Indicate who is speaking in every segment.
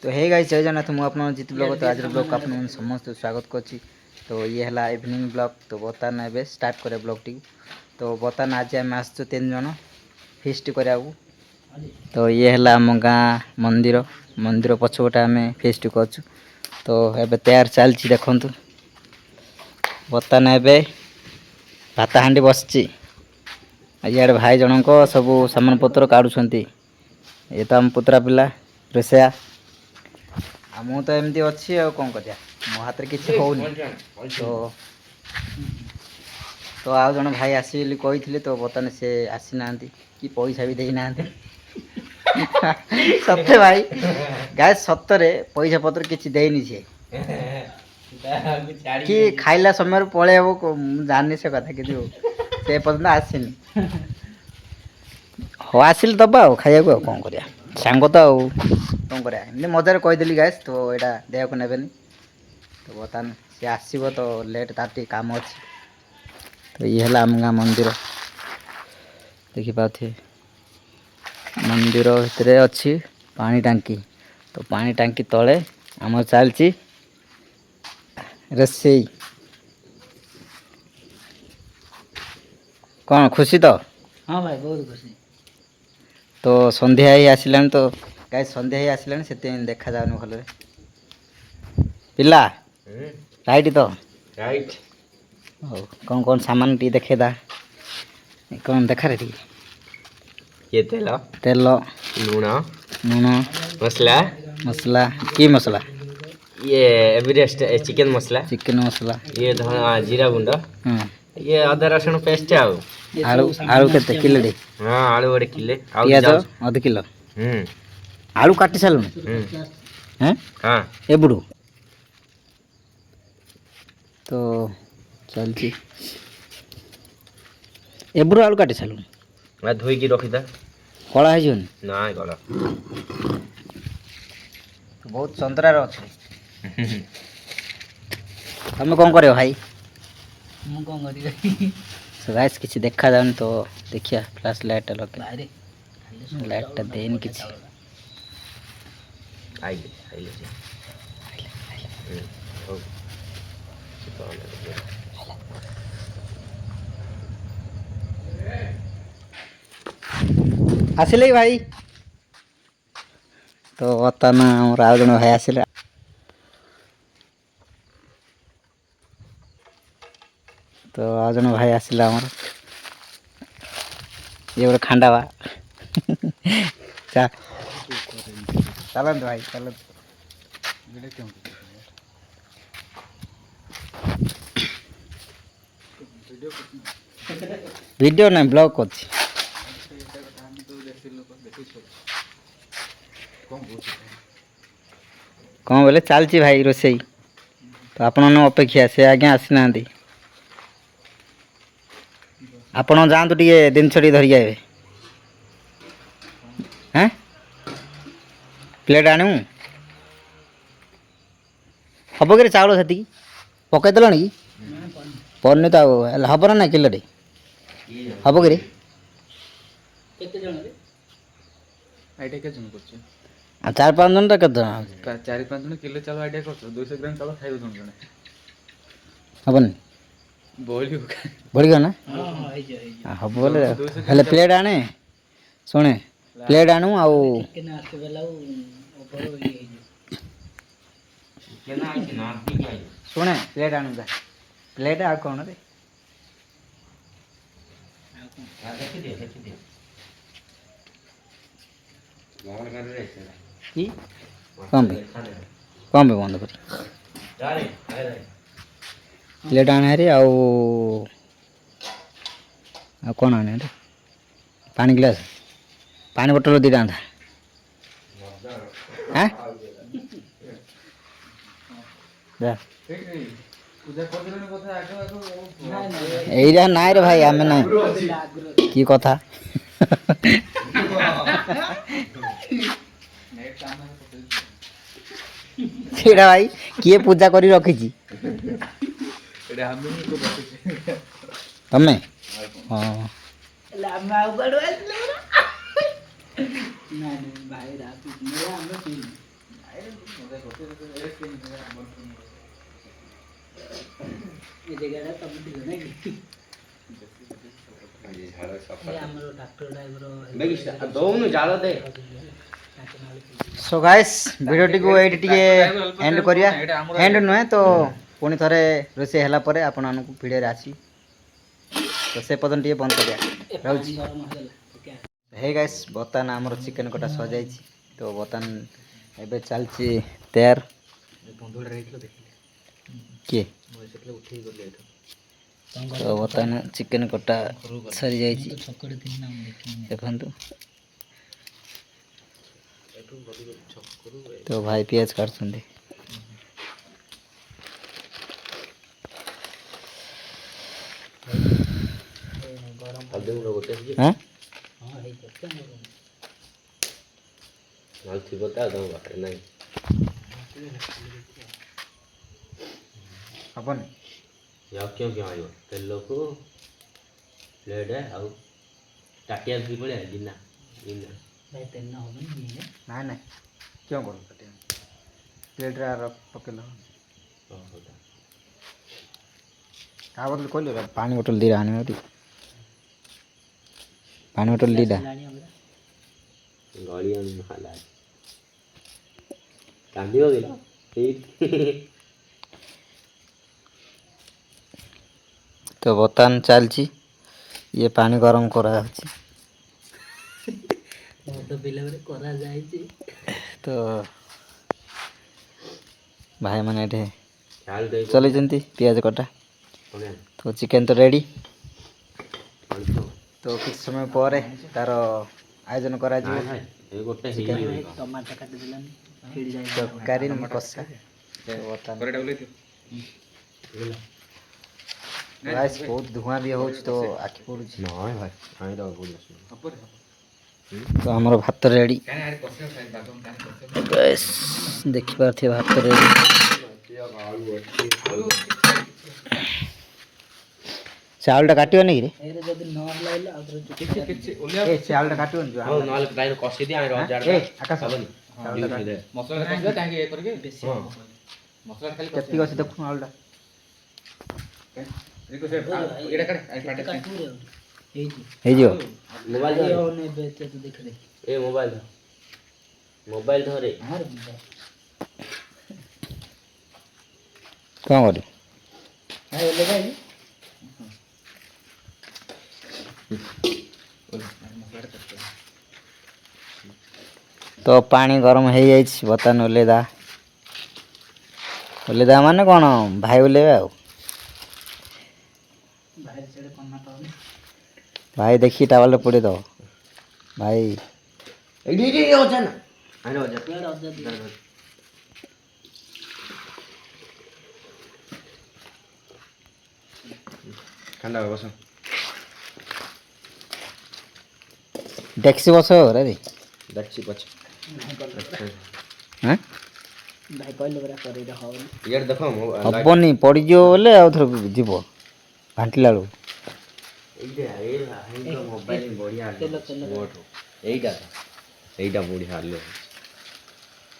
Speaker 1: तो hey guys जय जगन्नाथ मु आपन जीत ब्लॉग तो आज ब्लॉग आपन समस्त स्वागत करछि। तो ये हला इवनिंग ब्लॉग तो बर्तमान एबे स्टार्ट करे ब्लॉग टी। तो बर्तमान आज हम आसछु 3 जन फेस्ट कराबू। तो ये हला हम गाँ मंदिर मंदिर पछपटा हमें फेस्ट करछु। तो एबे तैयार चलछि देखंतु। बर्तमान एबे भात हांडी बसछि। यार भाई जनक सब सामान पत्र काढुछंती। ये तो हम पुत्रा पिला रोसैया मु तो एमती अच्छी आ कौन कर मो हाथ में किसी होनी। तो आउ जन भाई आसी कही तो बर्तमान से आसी ना कि पैसा भी दे ना सत्य भाई गाय सतरे पैसा पत्र किसी देनी सी कि खाइला समय पलैब जानी से कथा कि से पर्यटन आसनी हाँ आसिल दबा खाया कौन कर सांग तो कौन कर मजार कहीदेली गैस तो यहाँ देह को नेबेनि। तो बर्तमान सी आसब तो लेट तार काम अच्छे। तो ये है आम गाँ मंदिर देखिपे मंदिर भितर अच्छी पानी टांकी। तो पानी टांकी तले आम चलती रोसई कौन खुशी तो
Speaker 2: हाँ भाई बहुत खुशी।
Speaker 1: तो संध्या ही आसला तो गाय संध्या ही आसला से देखा जाऊन भल पिला राइट तो
Speaker 3: राइट
Speaker 1: हो कौन कौन सामान टी देखेदा कौन देखा रे
Speaker 3: ये तेल
Speaker 1: तेल
Speaker 3: लूण
Speaker 1: नून
Speaker 3: मसला
Speaker 1: मसला की मसला
Speaker 3: ये एवरेस्ट चिकन मसला
Speaker 1: चिकन मसला
Speaker 3: ये जीरा गुंड
Speaker 1: हाँ
Speaker 3: ये अदा रसुण पेस्ट
Speaker 1: आलू आलू केते किलो रे
Speaker 3: हाँ आलू गोटे किले
Speaker 1: पियाज आधा किलो आलू काटी सालु हैं
Speaker 3: हाँ
Speaker 1: एबुडू तो चलती एबुडू आलू काटी सालु
Speaker 3: मैं धोई की रखी था
Speaker 1: कला है जोन
Speaker 3: ना गला
Speaker 1: तो बहुत संतरा रो अछि तुम कौन करियो भाई
Speaker 2: मु कौन करी
Speaker 1: सो गाइस किसी देखा जान तो देखिया फ्लैश लाइट लगे लाइट टा देन किसी
Speaker 3: आइले
Speaker 1: आसिले भाई तो बर्तमान आम आउ जन भाई आसिले। तो आज जन भाई आसिला आमर ये गोटे खांडावा चलत भाई चलत वीडियो ना ब्लॉग कर कौन बोले चलती भाई रोसई। तो आपण अपेक्षा से आज्ञा आसी ना आपण जातु टे जिन धरिक आए हैं प्लेट आणु हम कि चाउल से पकईदेल कि पन्नी तो हम ना किलो हम कि आ 4-5 जन के
Speaker 4: 4-5 जन किलो चाउल आइडिया कर 200 ग्राम चाउल खाइबो जन
Speaker 1: हेनी बढ़ गया ना हम बोले हेल्ले प्लेट आने शुणे प्लेट आणु आउ शुणे प्लेट आणु प्लेट आ कौन रे कम पे बंद कर प्लेट आने रे आउ कौन आने रे पानी गिलास पानी बोतल दीटा आंधा हाँ एइरा नाइ रे भाई आमे ना की कथा सेड़ा भाई किए पूजा करी रखी तमें हाँ
Speaker 2: ଏ ଜାଗାଟା ତମେ ଥିଲ ନାଇଁ କି? ଏ ଆମର ଟ୍ରାକ୍ଟର ଡ୍ରାଇଭର
Speaker 3: ଦଉନୁ ଜାଳ ଦେ
Speaker 1: ସୋ ଗାଇସ୍ ଭିଡ଼ିଓଟିକୁ ଏଇଠି ଟିକେ ଏଣ୍ଡ କରିବା ଏଣ୍ଡ ନୁହେଁ ତ ପୁଣି ଥରେ ରୋଷେଇ ହେଲା ପରେ ଆପଣମାନଙ୍କୁ ଭିଡ଼ିଓରେ ଆସିବି ତ ସେ ପର୍ଯ୍ୟନ୍ତ ଟିକେ ବନ୍ଦ କରିବା ରହୁଛି।
Speaker 2: ଗରମ ହେଇଗଲା ଓକେ
Speaker 1: ହେ ଗାଇସ୍ ବର୍ତ୍ତମାନ ଆମର ଚିକେନ କଟା ସଜାଇଛି ତ ବର୍ତ୍ତମାନ ଏବେ ଚାଲିଛି ତେୟାର କିଏ ତ ବର୍ତ୍ତମାନ ଚିକେନ କଟା ସରିଯାଇଛି
Speaker 2: ଛକରେ ଥିଲି ନା ମୁଁ ଦେଖିନି
Speaker 1: ଦେଖନ୍ତୁ ତ ଭାଇ ପିଆଜ କାଟୁଛନ୍ତି
Speaker 2: ଗରମ
Speaker 3: ଗୋଟେ
Speaker 1: ହାଁ
Speaker 2: ହଁ ହେଇଛି
Speaker 3: ନହେଲେ ଥିବ ତ ଆଉ ତମ ପାଖରେ ନାହିଁ
Speaker 1: ହବନି
Speaker 3: ଆଉ କେଉଁ କେଉଁ ଆଇବ ତେଲକୁ ପ୍ଲେଟ୍ ଆଉ ତାଟିଆ ଧରି ପଳେଇବା ଗିନା ଗିନା
Speaker 2: ଭାଇ ତେଲ ହବନି କି
Speaker 1: ନାଇଁ ନାଇଁ କେଉଁ କରୁ ପ୍ଲେଟ୍ରେ ପକେଇଲ ତା ବଦଳ କହିଲି ପାଣି ବୋଟଲ ଦୁଇଟା ଆଣିବ ଟିକେ ପାଣି ବୋଟଲ ଦୁଇଟା
Speaker 3: ଗଳି ହେଲା କାନ୍ଦିବ କି
Speaker 1: ତ ବର୍ତ୍ତମାନ ଚାଲିଛି ଇଏ ପାଣି ଗରମ କରାଯାଉଛି
Speaker 2: ମଦ ପିଲା ବେଳେ କରାଯାଇଛି
Speaker 1: ତ ଭାଇମାନେ ଏଠି
Speaker 3: ଚାଲ ଦେଇ
Speaker 1: ଚଲେଇଛନ୍ତି ପିଆଜ କଟା
Speaker 3: ପଳେଇ
Speaker 1: ତ ଚିକେନ ତ ରେଡ଼ି
Speaker 3: ଆଣିଥିବ
Speaker 1: ତ କିଛି ସମୟ ପରେ ତାର ଆୟୋଜନ କରାଯିବ
Speaker 3: ନାଇଁ ନାଇଁ ଏ ଗୋଟେ
Speaker 1: ଚିକେନ
Speaker 3: ହେଇଯିବ
Speaker 2: ଟମାଟୋ କାଟିଦେଲାନି ଛିଡ଼ି ଯାଇ
Speaker 1: ତରକାରୀ କଷା ତ ବର୍ତ୍ତମାନ ଗାଇସ୍ ବହୁତ ଧୂଆଁ ବି ହେଉଛି ତ ଆଖି ପଡ଼ୁଛି
Speaker 3: ନାଇଁ ଭାଇ ଆଣିଦବ ବୁଲି
Speaker 1: ତ ଆମର ଭାତ ରେଡ଼ି ଦେଖିପାରୁଥିବେ ଭାତ ରେଡ଼ି ଚାଉଳଟା କାଟିବନି କି ରେ
Speaker 2: ଏରେ ଯଦି ନ ଲାଗିଲା ଆଉ ଥରେ ଚୁଟି
Speaker 1: ଏ ଚାଉଳଟା କାଟିବନି ଯୋଉ
Speaker 3: ହଉ ନହେଲେ ପ୍ରାୟ କଷି ଦିଅ ଆମେ
Speaker 1: ଏ ଆକାଶ
Speaker 3: ହବନି
Speaker 1: ଚାଉଳଟା କାଟି
Speaker 2: ବେଶୀ
Speaker 3: ହଁ।
Speaker 1: କେତିକି ଅଛି ଦେଖୁନ ଆଳୁଟା ହେଇଯିବ
Speaker 3: ମୋବାଇଲ ଧରେ ଏ ମୋବାଇଲ ଧର ମୋବାଇଲ ଧରେ
Speaker 1: କ'ଣ କରିବି ତ ପାଣି ଗରମ ହେଇଯାଇଛି ବର୍ତ୍ତମାନ ଓହ୍ଲେଇଦା ମାନେ କ'ଣ ଭାଇ ଓହ୍ଲେଇବେ ଆଉ ଭାଇ ଦେଖି ଟାୱାଲରେ ପୋଡ଼ି ଦେବ ଭାଇ
Speaker 3: ଏଇଠି ଅଜା ନା ଆଣି ଅଜା ঠান্ডা হবে বসো
Speaker 1: ডেক্সি বସ রে
Speaker 3: দেখছি পছ
Speaker 1: হ্যাঁ
Speaker 2: ଭାଇ କହିଲେ ପରା କରେଇଟା ହବନି
Speaker 3: ଇଆଡ଼େ ଦେଖ
Speaker 1: ହବନି ପଡ଼ିଯିବ ବୋଲେ ଆଉ ଥରେ ଯିବ ଘାଣ୍ଟିଲା ବେଳକୁ
Speaker 3: ଏଇଟା ମୋବାଇଲ ବଢ଼ିଆ ମୋଠୁ ଏଇଟା ବଢ଼ିଆ ହେଲେ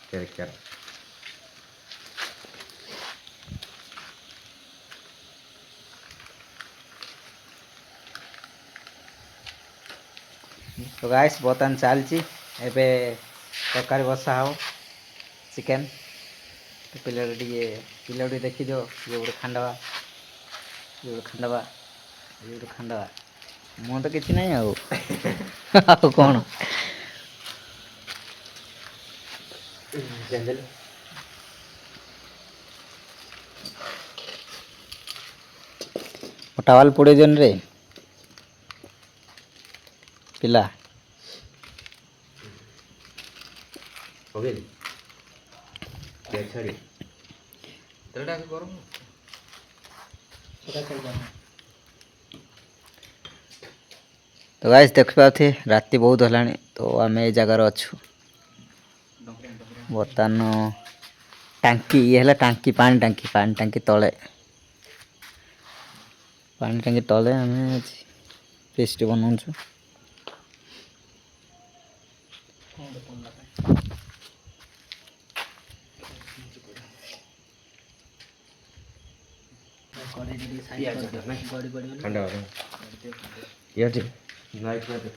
Speaker 3: କ୍ୟାରେକ୍ଟର
Speaker 1: ତ ଗାଇସ୍ ବର୍ତ୍ତମାନ ଚାଲିଛି ଏବେ ତରକାରୀ ବସା ହେବ ଚିକେନ୍ ପିଲାଟା ଟିକେ ଦେଖିଦିଅ ଇଏ ଗୋଟେ ଖାଣ୍ଡବା ମୁଁ ତ କିଛି ନାହିଁ ଆଉ ଆଉ କ'ଣ ଟାୱାଲ ପୋଡ଼େଇ ଦିଅନି ରେ ପିଲା
Speaker 3: ପକେଇଲି ଛାଡ଼ି
Speaker 2: ସେଟା କରିଦେବା
Speaker 1: ତ ଗାଇସ୍ ଦେଖିପାରୁଥିବେ ରାତି ବହୁତ ହେଲାଣି ତ ଆମେ ଏଇ ଜାଗାରେ ଅଛୁ ବର୍ତ୍ତମାନ ଟାଙ୍କି ଇଏ ହେଲା ଟାଙ୍କି ପାଣି ଟାଙ୍କି ତଳେ ଆମେ ଫିଷ୍ଟ ବନାଉଛୁ
Speaker 2: କଡ଼େଇ ଟିକେ ସାଇଜ୍
Speaker 3: ପିଆଜ
Speaker 2: କରିଦିଅ
Speaker 3: ନାଇଁ।
Speaker 2: ଗଡ଼ି ପଡ଼ିବ ନା।
Speaker 3: ঠান্ডা হবে ইয়ে আছে লাইট আছে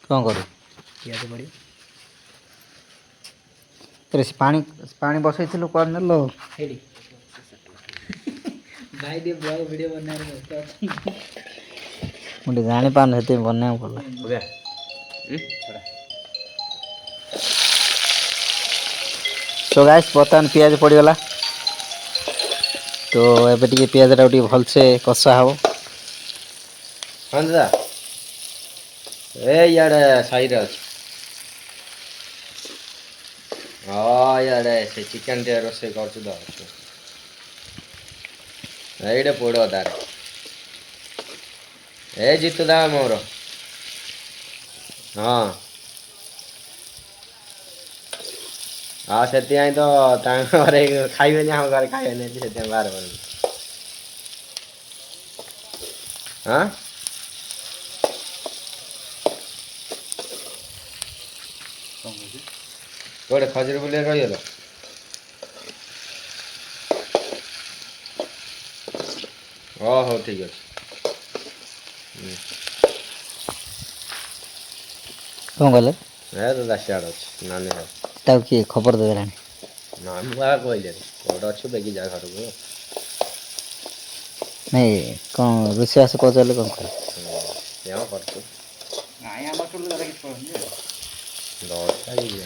Speaker 1: କ'ଣ କରୁ
Speaker 2: ପିଆଜ ପଡ଼ିବ
Speaker 1: ରେ ସେ ପାଣି ବସେଇଥିଲୁ କ'ଣ ନେଲ
Speaker 2: ହେଇଟି ଭାଇ ଟିକେ ବ୍ଲଗ୍ ଭିଡ଼ିଓ ବନାଇବାର ବ୍ୟସ୍ତ ଅଛି।
Speaker 1: ମୁଁ ଟିକେ ଜାଣିପାରୁନି ସେଥିପାଇଁ ବନେଇବାକୁ ପଡ଼ିଲା
Speaker 3: ওকে
Speaker 1: ସୋ ଗାଇସ୍ ବର୍ତ୍ତମାନ ପିଆଜ ପଡ଼ିଗଲା ତ ଏବେ ଟିକେ ପିଆଜଟାକୁ ଟିକେ ଭଲସେ କଷା ହେବ
Speaker 3: ହଁ ଦାଦା ଏ ଇଆଡ଼େ ସାଇରେ ଅଛି ହଁ ଇଆଡ଼େ ସେ ଚିକେନ୍ ଟିକେ ରୋଷେଇ କରୁଛୁ ତ ଏଇଟା ପୋଡ଼ ତାର ଏ ଜିତୁ ଦା ମୋର ହଁ ଆଉ ସେଥିପାଇଁ ତ ତାଙ୍କ ଘରେ ଖାଇବେନି ଆମ ଘରେ ଖାଇବେନି ସେଥିପାଇଁ ବାହାର କରିବି ହଁ କୋଉଠି ଖଜୁରୀ ବୁଲିରେ ରହିଗଲ ହଉ ଠିକ୍ ଅଛି
Speaker 1: କ'ଣ କହିଲେ
Speaker 3: ଏ ଦାଦା ସିଆଡ଼େ ଅଛି ନାନୀ ଘର
Speaker 1: ତାକୁ କିଏ ଖବର ଦେଲାଣି
Speaker 3: ନା ମୁଁ ଆଉ କହିଲେନି କୋଉଠି ଅଛୁ ବେଗି ଯା ଘରକୁ
Speaker 1: ନାଇଁ କ'ଣ ରୋଷେଇବାସ କରୁଛ ହେଲେ କ'ଣ କର
Speaker 3: କ'ଣ କରୁଛୁ
Speaker 4: ନାଇଁ ଆମର ସବୁ ଦାଦା କିଛି କରନ୍ତି ଯେ
Speaker 3: ଦଶଟା ହେଇଯିବ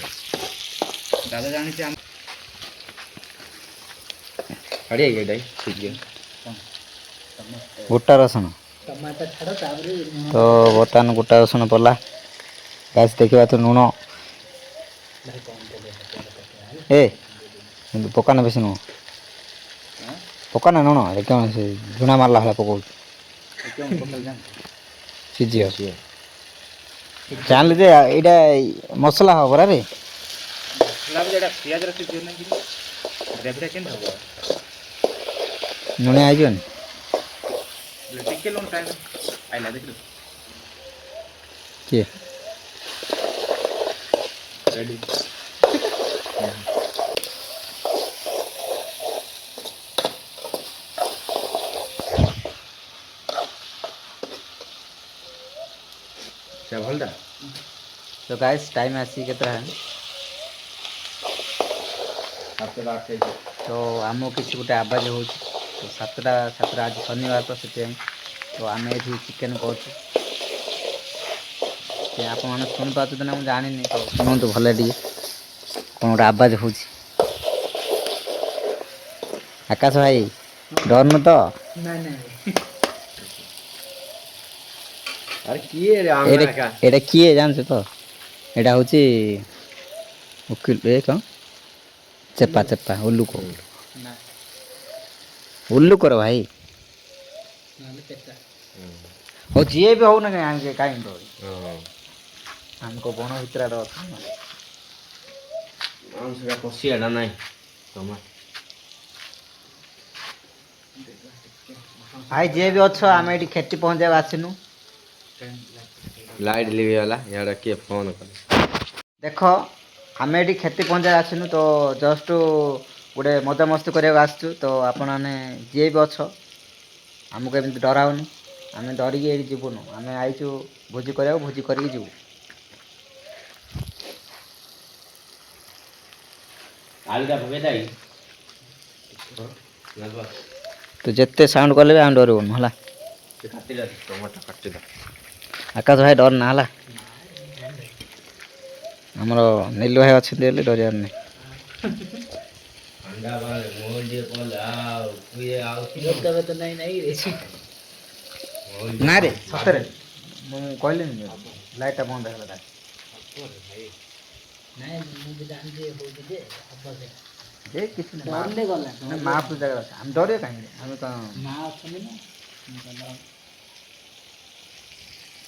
Speaker 4: ଦାଦା ଜାଣିଛି ଆମ
Speaker 3: ଛାଡ଼ି ଏଇଟା ଠିକ୍
Speaker 1: ଗୋଟା ରସୁଣ
Speaker 2: ଟମାଟୋ ଛାଡ଼ ତାପରେ
Speaker 1: ତ ବର୍ତ୍ତମାନ ଗୋଟା ରସୁଣ ପଡ଼ିଲା ଗ୍ୟାସ୍ ଦେଖିବା ତ ଲୁଣ ଏ କିନ୍ତୁ ପକାନା ବେଶୀ ନୁହଁ ପକାନା ଲୁଣ ଏ କ'ଣ ସେ ଝୁଣା ମାରିଲା ଭଳିଆ ପକଉଛୁ ସିଝିବ ଜାଣିଲି ଯେ ଏଇଟା ମସଲା ହବ ପରାରେ
Speaker 4: ଲାଗୁଛି ଏଇଟା ପିଆଜର ସିଝିବ ନାହିଁ କି ଗ୍ରେଭିଟା କେମିତି ହବ
Speaker 1: ଲୁଣିଆ ହେଇଯିବନି
Speaker 4: ଟିକେ ଲୁଣ ଟାଇମ୍ ଆଇଲା ଦେଖିଲୁ
Speaker 1: କିଏ
Speaker 4: ରେଡ଼ି
Speaker 3: ସେ ଭଲଟା
Speaker 1: ତ ଗାଇସ୍ ଟାଇମ୍ ଆସିକି କେତେଟା
Speaker 3: ସାତଟା ଅଠେଇଶ
Speaker 1: ତ ଆମକୁ କିଛି ଗୋଟେ ଆବାଜ ହେଉଛି ତ ସାତଟା ଆଜି ଶନିବାର ତ ସେଥିପାଇଁ ତ ଆମେ ଏଠି ଚିକେନ୍ କରୁଛୁ ସେ ଆପଣମାନେ ଶୁଣିପାରୁଛନ୍ତି ନା ମୁଁ ଜାଣିନି ତ ଶୁଣନ୍ତୁ ଭଲ ଟିକେ କ'ଣ ଗୋଟେ ଆବାଜ ହେଉଛି ଆକାଶ ଭାଇ ଡରୁନୁ ତ
Speaker 2: ନାଇଁ ନାଇଁ
Speaker 3: ଆରେ କିଏ ରେ ଆମେ ଏକା
Speaker 1: ଏଇଟା କିଏ ଜାଣିଛୁ ତ ଏଇଟା ହେଉଛି ଓକିଲ ଏ କ'ଣ ଚେପା ଉଲ୍ଲୁକ
Speaker 2: ନା
Speaker 1: ଉଲ୍ଲୁକର ଭାଇ
Speaker 2: ନହେଲେ ପେଟା
Speaker 1: ହଉ ଯିଏ ବି ହଉ ନା କାହିଁକି ଡରୁ
Speaker 3: ହଁ
Speaker 1: ଆମକୁ ବଣ ଭିତରେ ଅଛୁ ନା
Speaker 3: ସେଟା କଷିଆଟା ନାହିଁ ଟମାଟୋ
Speaker 1: ଭାଇ ଯିଏ ବି ଅଛ ଆମେ ଏଠି କ୍ଷତି ପହଞ୍ଚାଇବାକୁ ଆସିନୁ
Speaker 3: ଲାଇଟ୍ ଲିଭିଗଲା ଇଆଡ଼େ କିଏ ଫୋନ୍ କଲେ
Speaker 1: ଦେଖ ଆମେ ଏଠି କ୍ଷତି ପହଞ୍ଚାଇ ଆସିନୁ ତ ଜଷ୍ଟ ଗୋଟେ ମଜାମସ୍ତି କରିବାକୁ ଆସିଛୁ ତ ଆପଣମାନେ ଯିଏ ବି ଅଛ ଆମକୁ ଏମିତି ଡରାଉନି ଆମେ ଡରିକି ଏଇଠି ଯିବୁନୁ ଆମେ ଆଇଛୁ ଭୋଜି କରିବାକୁ ଭୋଜି କରିକି ଯିବୁ
Speaker 3: ଆଳୁଟା ପକେଇଦା
Speaker 1: ତ ଯେତେ ସାଉଣ୍ଡ କଲେ ବି ଆମେ ଡରିବୁନୁ ହେଲା
Speaker 3: ସେ କାଟିଲା ଟମାଟୋ କାଟିଲା
Speaker 1: ଆକାଶ ଭାଇ ଡର ନା ହେଲା ଆମର ନୀଲୁ ଭାଇ ଅଛନ୍ତି ବୋଲି ଡରିବାର ନାହିଁ
Speaker 3: ଅଣ୍ଡା ବାଳେ ମୋହନ ଟିକେ କଲେ ଆଉ କିଏ ଆଉ
Speaker 2: ତବେ ତ ନାଇଁ ନାଇଁ ରେ
Speaker 1: ନା ରେ ସତରେ ମୁଁ କହିଲିନି ଲାଇଟ୍ଟା ବନ୍ଦ ହେଇଗଲା
Speaker 2: ନାଇଁ ମୁଁ ବି ଜାଣିଛି ହଉଛି ଯେ ହବ ସେ
Speaker 1: ଯେ କିଛି
Speaker 2: ଡରିଲେ ଗଲା
Speaker 1: ମା ପୂଜା ଜାଗା ଅଛି ଆମେ ଡରିବା କାହିଁକି ଆମେ କ'ଣ
Speaker 2: ମା ଅଛନ୍ତି ନା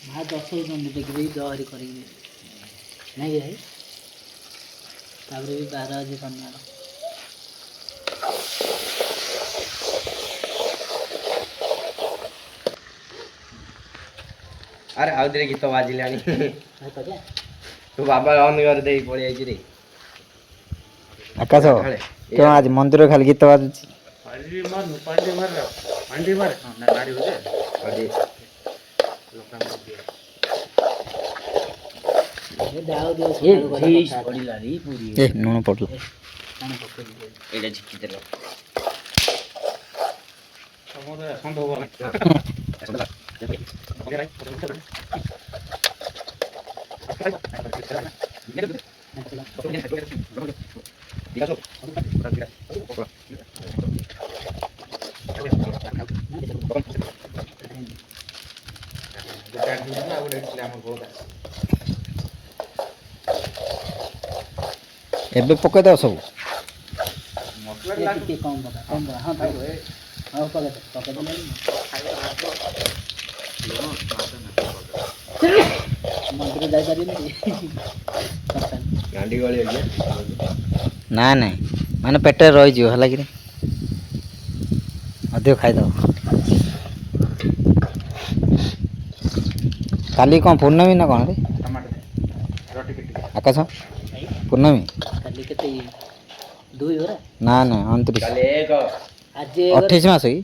Speaker 2: ମା ଦଶଉଛନ୍ତି ଦେଖିବି ଜହରି କରିକି ନାଇଁ କି ଭାଇ ତାପରେ ବି ବାର ଅଛି ଶନିବାର
Speaker 3: ଆରେ ଆଉ ଥରେ ଗୀତ ବାଜିଲାଣି
Speaker 2: ଭାଇ କରିବା
Speaker 3: ତୁ ବାବା ଅନ୍ କରି ଦେଇକି ପଳେଇ ଆଇଛି ରେ
Speaker 1: ଆକାଶ କେଉଁ ଆଜି ମନ୍ଦିର ଖାଲି ଗୀତ ବାଜୁଛି।
Speaker 4: ପାଣ୍ଡି ମାର ପାଣ୍ଡି ମାର ନା ଗାଡ଼ି ହଉଛି
Speaker 2: ଯାଉ ଦିଅ
Speaker 1: ଏ ଲୁଣ ପଡ଼ିଲା।
Speaker 3: ଏଇଟା ଝିକି ଦେଲ
Speaker 4: ସମସ୍ତେ ସମ୍ଭବ
Speaker 1: ଏବେ ପକେଇଦେବ ସବୁ।
Speaker 2: ଟିକେ କମ୍ ପକା କମ୍ ପକା ହଁ ହଉ ପକେଇଦେଲେ ମନ୍ଦିର ଯାଇପାରିବେନି
Speaker 3: ଗାଣ୍ଡି ଗଳି ଆଜ୍ଞା
Speaker 1: ନାଇଁ ନାଇଁ ମାନେ ପେଟରେ ରହିଯିବ ହେଲା କିରି ଅଧିକ ଖାଇଦେବ। କାଲି କ'ଣ ପୂର୍ଣ୍ଣମୀ ନା କ'ଣ ରେ ଆକାଶ? ପୂର୍ଣ୍ଣମୀ
Speaker 2: କାଲି କେତେ 2 ପରା
Speaker 1: ନା ନା 29
Speaker 3: କାଲି ଏକ
Speaker 2: ଆଜି
Speaker 1: 28 ମାସ କି?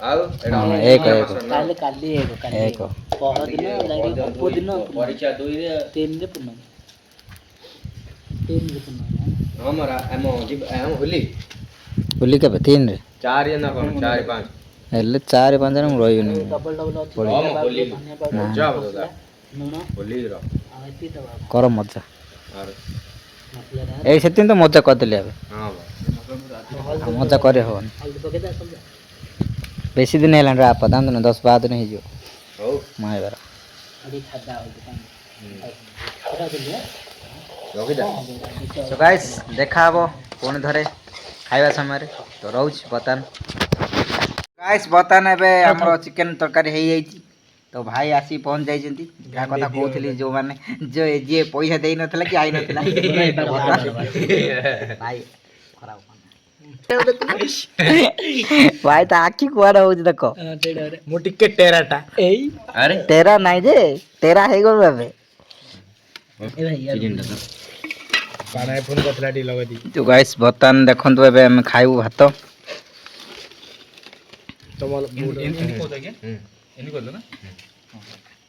Speaker 3: ଆଉ
Speaker 1: ହଁ, ଏକ
Speaker 2: ତାହେଲେ କାଲି କାଲି
Speaker 1: ଏକ
Speaker 2: ପହରଦିନ ପୂର୍ଣ୍ଣମୀ
Speaker 3: ପରୀକ୍ଷା 2ରେ
Speaker 2: 3ରେ ପୂର୍ଣ୍ଣମୀ 3ରେ ପୂର୍ଣ୍ଣମୀ
Speaker 3: ହଁ ମରା ଆମ ହୋଲି
Speaker 1: ବୁଲି କେବେ 3ରେ
Speaker 3: 4 ନା କ'ଣ 4 5
Speaker 1: ହେଲେ 4 5ରେ ମୁଁ ରହିବିନି।
Speaker 2: ଡବଲ ଅଛି
Speaker 3: ହଁ,
Speaker 2: ଧନିଆ ପାଉଡର,
Speaker 3: ହୋଲି।
Speaker 2: ଧନିଆ ପାଉଡର,
Speaker 3: ମଜା ହବ
Speaker 2: ମସଲା, ଲୁଣ
Speaker 3: ହୋଲିର
Speaker 2: ଆଉ ଏତିକି ଦବା
Speaker 1: କର ମଜା।
Speaker 3: ଆରେ
Speaker 2: ମସଲା ଟା
Speaker 1: ଏଇ ସେଥିପାଇଁ ତ ମଜା କରିଦେଲି ଏବେ।
Speaker 3: ହଁ
Speaker 1: ଆଉ ମଜା କରି ହେବନି।
Speaker 2: ହଳଦୀ ପକେଇଦବା ସବୁ
Speaker 1: ବେଶୀ ଦିନ ହେଲାଣି ଆପା ଦାନ୍ତ ନା 10-12 ଦିନ ହେଇଯିବ
Speaker 3: ହଉ
Speaker 1: ମାଇବାର।
Speaker 2: ଏଠି ଖାଦା ହଉଛି କାଇଁ ସେଟା ଦେଲି
Speaker 3: ରଖିଦା
Speaker 1: ତ ଗାଇସ୍ ଦେଖା ହବ ପୁଣି ଥରେ ଖାଇବା ସମୟରେ। ତ ରହୁଛି ବର୍ତ୍ତମାନ। ଗାଇସ୍ ବର୍ତ୍ତମାନ ଏବେ ଆମର ଚିକେନ୍ ତରକାରୀ ହେଇଯାଇଛି। ତ ଭାଇ ଆସି ପହଞ୍ଚି ଯାଇଛନ୍ତି। ଯାହା କଥା କହୁଥିଲି ଯେଉଁମାନେ ଯିଏ ପଇସା ଦେଇନଥିଲା କି ଆଇନଥିଲା ଭାଇ ଖରାପ ଭାଇ ତା ଆଖି କୁଆଡେ ହଉଛି ଦେଖ।
Speaker 4: ମୁଁ ଟିକେ ଟେରାଟା
Speaker 2: ଏଇ
Speaker 3: ଆରେ
Speaker 1: ତେରା ନାଇଁ ଯେ ତେରା ହେଇଗଲୁ ଏବେ।
Speaker 3: ଚିକେନଟା ତ
Speaker 4: ପାଣା ଫୋନ୍ କରିଥିଲା ଟିକେ ଲଗେଇ
Speaker 1: ତ ଗାଇସ୍ ବର୍ତ୍ତମାନ ଦେଖନ୍ତୁ ଏବେ ଆମେ ଖାଇବୁ ଭାତ।
Speaker 4: ତମର ଏମିତି କହୁଛ ଆଜ୍ଞା ଏମିତି କହିଲ ନା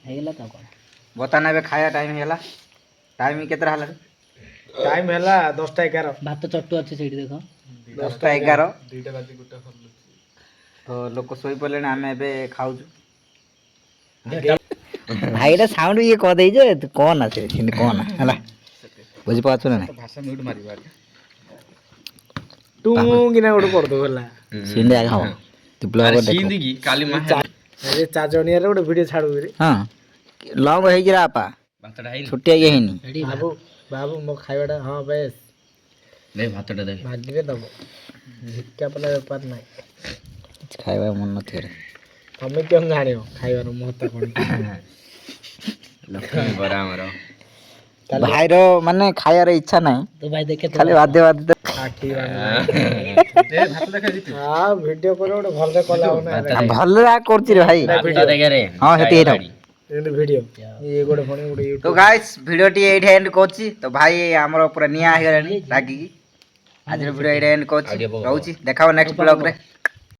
Speaker 2: ହେଇଗଲା ତ କଣ
Speaker 1: ବର୍ତ୍ତମାନ ଏବେ ଖାଇବା ଟାଇମ୍ ହେଇଗଲା। ଟାଇମ୍ କେତେଟା ହେଲାଣି?
Speaker 4: ଟାଇମ୍ ହେଲା 10ଟା 11
Speaker 2: ଭାତ ଚଟୁ ଅଛି ସେଇଠି ଦେଖ
Speaker 1: 10ଟା 11।
Speaker 4: 2ଟା ବାଜି ଗୋଟା ଖୋଲୁଛି
Speaker 1: ତ ଲୋକ ଶୋଇପଡ଼ିଲେଣି ଆମେ ଏବେ ଖାଉଛୁ। ଭାଇଟା ସାଉଣ୍ଡ ଇଏ କରିଦେଇଛେ ତୁ କହନା ସେ ସେମିତି କହନା ହେଲା ବୁଝିପାରୁଛୁ ନା ନାଇଁ?
Speaker 4: ଭାଷା ମିଉଟ ମାରିବ ଆଜ୍ଞା ଟୁଙ୍ଗୁ କିନା ଗୋଟେ କରିଦବ ହେଲା
Speaker 1: ସେମିତି ଆଗ ହବ ତୁ ବ୍ଲଗ ଦେଖ।
Speaker 3: ସିନ୍ଦିକି କାଲି ମା
Speaker 4: ଏ ଚାଚଣିଆରେ ଗୋଟେ ଭିଡିଓ ଛାଡୁ
Speaker 1: ହଁ ଲଙ୍ଗ ହେଇକି ଆପା
Speaker 3: ଭାତଟା ହେଇନି
Speaker 1: ଛୋଟିଆ ଇଏ ହେଇନି।
Speaker 4: ବାବୁ ବାବୁ ମୋ ଖାଇବାଟା ହଁ ବେଶ
Speaker 3: ଦେ ଭାତଟା ଦେ
Speaker 4: ଭାଗିରେ ଦବ ଭିକା ପଲା ବେପାର ନାହିଁ
Speaker 1: କିଛି ଖାଇବା ମନ ନଥିବ ରେ।
Speaker 4: ତମେ କେଉଁ ଜାଣିବ ଖାଇବାର ମହତ୍ଵ କଣ
Speaker 3: ଲକ୍ଷ୍ମୀ ବରା ଆମର
Speaker 1: ଭାଇର ମାନେ ଖାଇବାର ଇଚ୍ଛା ନାହିଁ
Speaker 2: ତ ଭାଇ ଦେଖେ
Speaker 1: ଖାଲି ବାଧ୍ୟ ବାଧ୍ୟ
Speaker 4: ଆଖି ହଁ ଭିଡିଓ ପରେ ଗୋଟେ ଭଲରେ କଲା ହବ ନା
Speaker 1: ଭଲରେ କରୁଛି ରେ ଭାଇ।
Speaker 3: ଭାତ ଦେଖରେ
Speaker 1: ହଁ ସେଠି ହେଇଥାଉ।
Speaker 4: ଏମିତି ଭିଡିଓ ଇଏ ଗୋଟେ ପୁଣି ଗୋଟେ
Speaker 1: ତ
Speaker 4: ୟୁଟ୍ୟୁବ
Speaker 1: ଗାଇସ୍ ଭିଡ଼ିଓଟି ଏଇଠି ଏଣ୍ଡ କରୁଛି। ତ ଭାଇ ଆମର ପୁରା ନିଆଁ ହେଇଗଲାଣି ରାଗିକି। ଆଜିର ଭିଡ଼ିଓ ଏଇଠି ଏଣ୍ଡ କରୁଛି। ରହୁଛି ଦେଖା ହବ ନେକ୍ସଟ ବ୍ଲଗରେ।